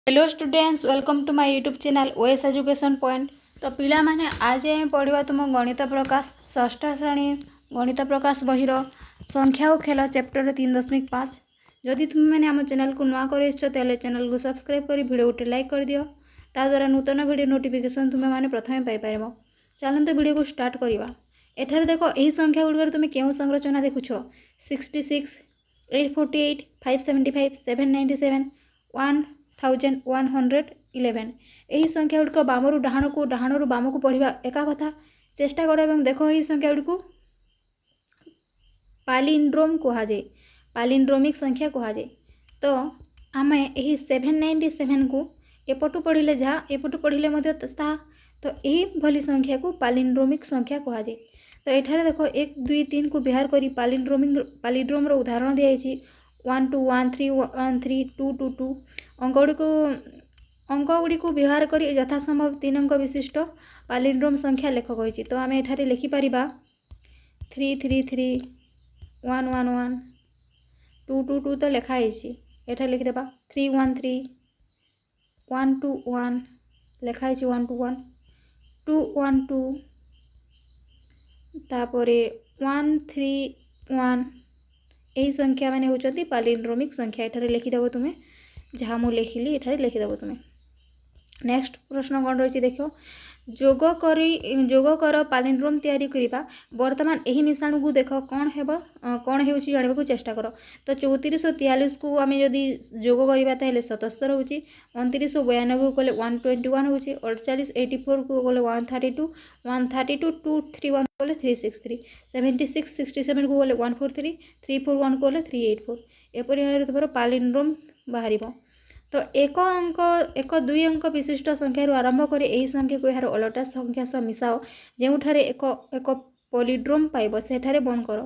Hello students, welcome to my YouTube channel OS education point. तो पिला माने आज आम पढ़ा तुम गणित प्रकाश षष्ठ श्रेणी गणित प्रकाश बहिर संख्या और खेल चैप्टर 3.5। जदि तुम मैंने आम चैनल को नुआ कर चैनल को सब्सक्राइब कर वीडियो गोटे लाइक कर दियो। ता द्वारा नूतन वीडियो नोटिफिकेशन तुम्हें मैंने प्रथम पाइपर। चलते वीडियो को स्टार्ट करवा। एठार देख यही संख्या गुड़िक तुम क्यों संरचना देखुछ 66, 848, 575, 797, 1111। यही संख्या गुड़िक बामरु डाहाण को डाहाणु बाम को पढ़ा एका कथा। चेष्टा कर देख यही संख्या गुड़िक पालिंड्रोम कहुए, पालिंड्रोमिक संख्या कहुए। तो आम यही 797 को एपटू पढ़ले जहाँ एपटू पढ़ले तो यही भली संख्या को पालिंड्रोमिक संख्या कहुए। तो ये देख 1 2 3 को बिहार करी पालिंड्रोम उदाहरण दिखाई 1 2 1 3 1 3 2 2 2। अंक गुड़ी को व्यवहार कर यथासंभव 3 अंक विशिष्ट पालिंड्रोम संख्या लेख कही। तो आम एठारे लिखिपर 3 3 3 1 1 1 2 2 2 तो लिखाई एठार लिखिदेबा 3 1 3 1 2 1 लिखाई 1 2 1 2 1 2 तापरे 1 3 1। यही संख्या मैंने होती पालिंड्रोमिक संख्या। एठारे लिखिदेव तुम्हें जहाँ मुझे लिखिली एठारे लिखिदेव तुम्हें। नेक्स्ट प्रश्न कौन रही देखो जोग कर पालिंड्रोम तैयारी करवा। वर्तमान यही मिश्रण को देख कौन है कौन हो जानवा चेष्टा कर। तो 3443 को आम जदि जोग करवा 77 हो, 2992 को गले 121 हो, 48 84 को गले 132, 132 231 को गले 363, 76 67 को गले 143, 341 को गले 384। एपरी भाव तुम पालिंड्रोम बाहर। तो एक 2 अंक विशिष्ट संख्या आरंभ कर यही संख्या को यार अलटा संख्या सह मिसाओ जो एक पॉलीड्रोम पाइब सेठारे बंद कर।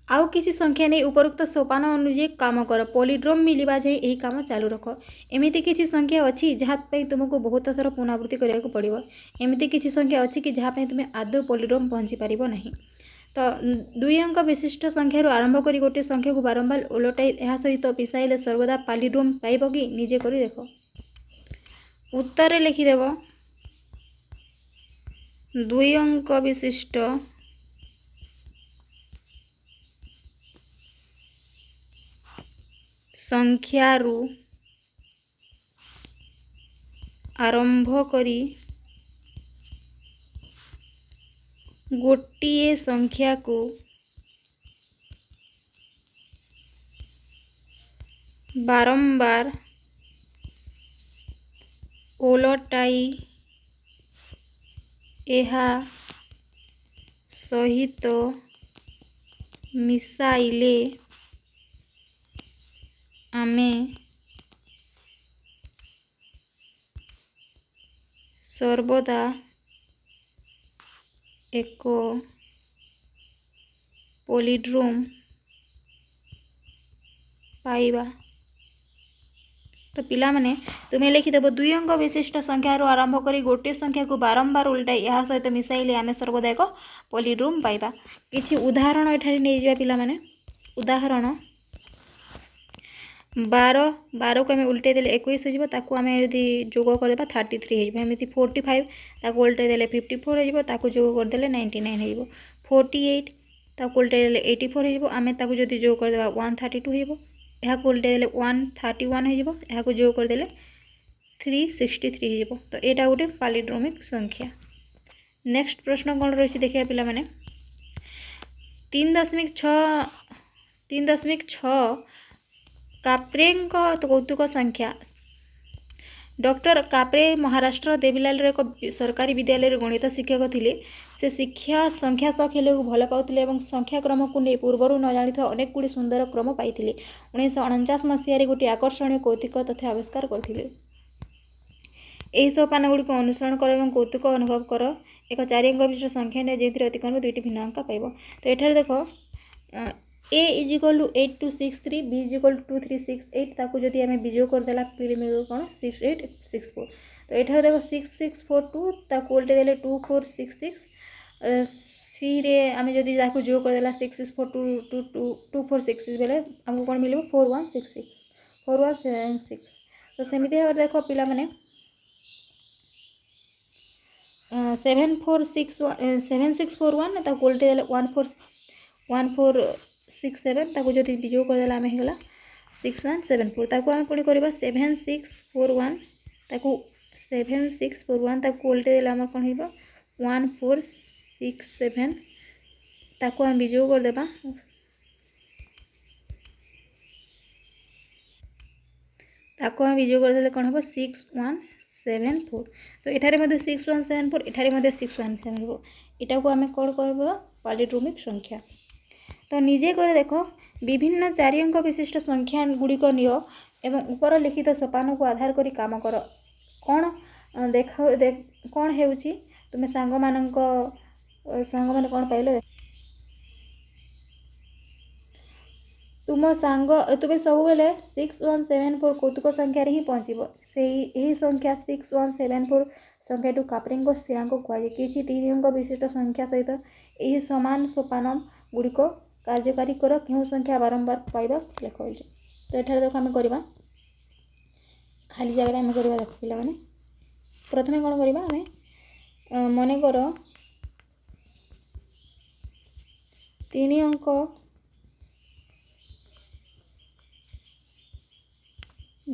आउ किसी संख्या नहीं उपरोक्त सोपान अनुଯାयी काम कर पॉलीड्रोम मिलवा जाए यही काम चालू रख। एमती किसी संख्या अच्छी जहाँपाई तुमको बहुत थर पुनरावृत्ति करने पड़ो। एमती किसी संख्या अच्छी कि जहाँपाई तुम्हें आदौ पॉलीड्रोम पहुँची पार नहीं। तो 2 अंक विशिष्ट संख्यार आरंभ कर गोटे संख्या को बारंबार ओलटाई यह सहित मिसाइले सर्वदा पालिड्रोम पाइब कि निजे कर देख। उत्तर लिखिदेव 2 अंक विशिष्ट संख्यारू आरंभ करी गोटिए संख्या को बारंबार ओलटाई यह सहित मिसाइले आमे सर्वदा एक पॉलीड्रोम पाइबा। तो पिला माने तुम्हें लिखिदेव 2 अंक विशिष्ट संख्यार आरंभ कर गोटे संख्या को बारंबार उल्टाई यह सहित मिसाइले आमे सर्वदा एक पॉलीड्रोम पाइबा। किछि उदाहरण एठारे नहीं जा पिला माने। उदाहरण 12 को आम उल्टे देले 21 हो, आम यदि जोग करदे 33 होमती 45 ताको उल्टे देले 54 हो, जोग करदे 99 हो, 48 ताको उल्टे देले 84 हो, आम जदि जोग करदे 132 हो, यह उल्टे देले 131 हो, यह जोग करदे 363 हो। तो यहाँ गोटे पालिड्रोमिक संख्या। नेक्स्ट प्रश्न कौन रही देखिए पिला माने 3.6 काप्रे कौतुक संख्या। डॉक्टर काप्रे महाराष्ट्र देवीलाल एक सरकारी विद्यालय गणित शिक्षक थे। से शिक्षा संख्या सह खेल को भल पाते और संख्या क्रम को नहीं पूर्वर न जानी अनेक गुड़ी सुंदर क्रम पाई 1949 मसीह गोटे आकर्षणीय कौतुक तथ्य आविष्कार करते। यही सोपान गुड़ी को अनुसरण कर और कौतुक अनुभव कर एक 4 अंक विशिष्ट संख्या ने जो अतिक्रम 2टी भिन्न अंक पाइब। तो ये देख a = 8263, b = 2368 ताको जदि आम बीजोग करदेला कौन 6864। तो ये देख 6642 ताको उल्टे देले 2466। सी रे आम जदि जोग करदेला 6642 2466 बेले आमको कौन मिले 4166। 4176 तो सेमती भाव देख पिला माने 7641 ताको उल्टे देले 1467 ताको जदि बिजोग कर देला आमे हेगला 6174 ताको आमे पुणी करबा 7641 ताको 7641 ताको उल्टे देला हमर कोन हेबो 1467 ताको आमे बिजोग कर देबा ताको आमे बिजोग कर देले कोन हेबो 6174 तो एठारे मध्ये 6174 एठारे मध्ये 6174 एटा को आमे कोड करबो पॉलीड्रोमिक संख्या तो निजे करे देखो विभिन्न 4 अंक विशिष्ट संख्या गुडी को नियो एवं ऊपर लिखित सोपान को आधार करी काम कर कोन देखो कोन हेउची तुमे सांग माने कोन पाइलो तुम सांग तुम सब बेले 6174 कौतुक संख्या रे ही पहुँचब से यही संख्या 6174 संख्या टू कापरेंग स्थिरांक कहुए किसी 3 अंक विशिष्ट संख्या सहित यही समान सोपान गुड़िक कार्यकारी कर क्यों संख्या बारंबार पाइबा लेख तो ये देख आम करवा खाली जगह आम करवा देख पिला माने प्रथमे कौन करवा आम मन कर 3 अंक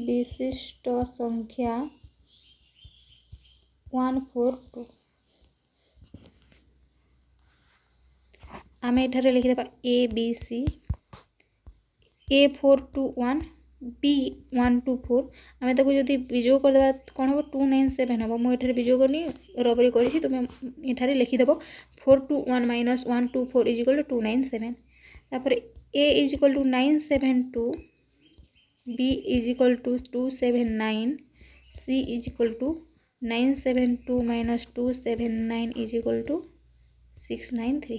विशिष्ट संख्या 142 आम एठारे लिखिदेबा ABC A421 B124 आम ताको जदि बिजोग करदेबा कौन हम 297 हम मुझे बिजोग करनी रबरी करी तुम एठारे लिखिदेव 421 माइनस 124 इज इक्वल टू 297 तापर A is equal to 972 B is equal to 279 C is equal to 972 minus 279 is equal to 693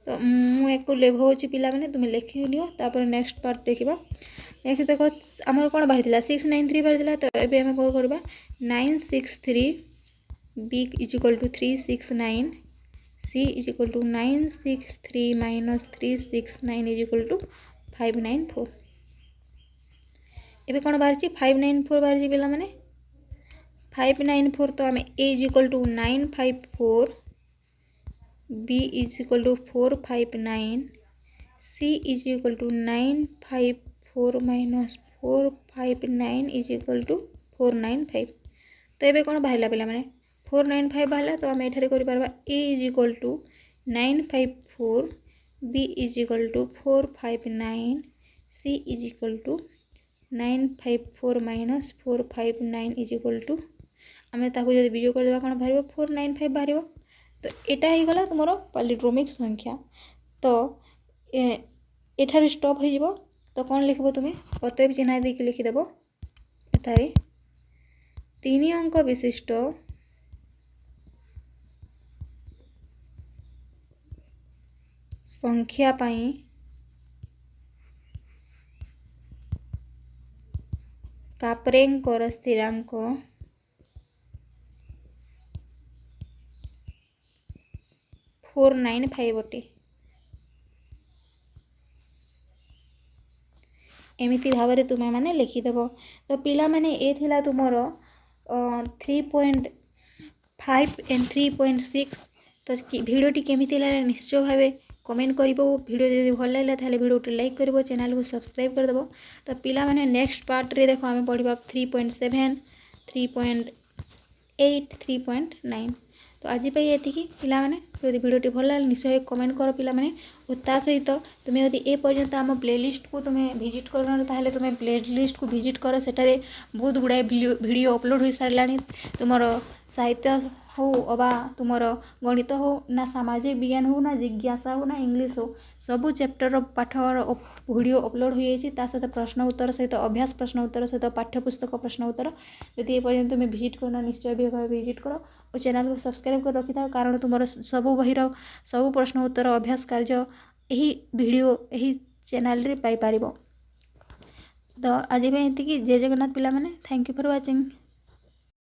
तो मु एक लेभ होची पिला माने तुम लिखि लियो तापर नेक्स्ट पार्ट देखिबा नेक्स्ट देखो हमर कोन बाहितला 693 बाहितला तो एबे हम कोन करबा 963 B is equal to 369 C is equal to 963 minus 369 is equal to 594 एबे कौन बाहर 594 बाहर पिला माने 594 तो आम A is equal to 954 B is equal to 459 C is equal to 954 minus 459 is equal to 495 तो ये कौन बाहर पिला माने 495 बाहर तो आम एठारे करि परबा A is equal to 954 B is equal to 459 C is equal to 954 minus 459 is equal to आम ताको जब बिजोग करदेबा कौन बाहर 495 बाहर तो एटा ही गला तुमरो पॉलीड्रोमिक संख्या तो एठारे स्टॉप हो जिवो तो कौन लिखबो तुमे अतएव चिन्ह देके लिखिदेबो एठारे 3 अंक विशिष्ट संख्या पाई कापरेंकर स्थिरांक 495 अटे एमिति भाव में तुम्हें मैंने लिखिदेव तो पिला माने ए थिला तुमरो 3.5 एंड 3.6 तो भिडियोटी केमिति लागला निश्चय भाव कमेंट करिवो वीडियो जदि भल लागला ताले वीडियोटी लाइक करिवो चैनल को सब्सक्राइब कर देबो तो पिला माने नेक्स्ट पार्ट रे देखो आमे पढिबा 3.7 3.8 3.9 तो आज पे ये पिला माने यदि वीडियोटी भल लागला निश्चय कमेंट करो पिला माने और ता सहित तुम्हें यदि ए पर्यंत आम प्लेलिस्ट को तुम्हें विजिट करना ताहले तुम्हें प्लेलिस्ट को विजिट कर सेटारे बहुत गुड़ाए वीडियो अपलोड हो सारानी तुमर साहित्य हो अबा तुमर गणित हो ना सामाजिक विज्ञान हो ना जिज्ञासा हो ना इंग्लिश हो सबू चैप्टर पाठ वीडियो अपलोड हो सहित प्रश्न उत्तर सहित अभ्यास प्रश्न उत्तर सहित पाठ्यपुस्तक प्रश्न उत्तर यदि ए पर्यंत तुम्हें विजिट करना निश्चय भी विजिट कर और चैनल को सब्सक्राइब कर रखी था कारण तुम सबू बहिर सबू प्रश्न उत्तर अभ्यास कार्य यही वीडियो यही चैनल रे पाई पारिबो तो आज पे एतिकी जय जगन्नाथ पिला माने थैंक यू फॉर वाचिंग।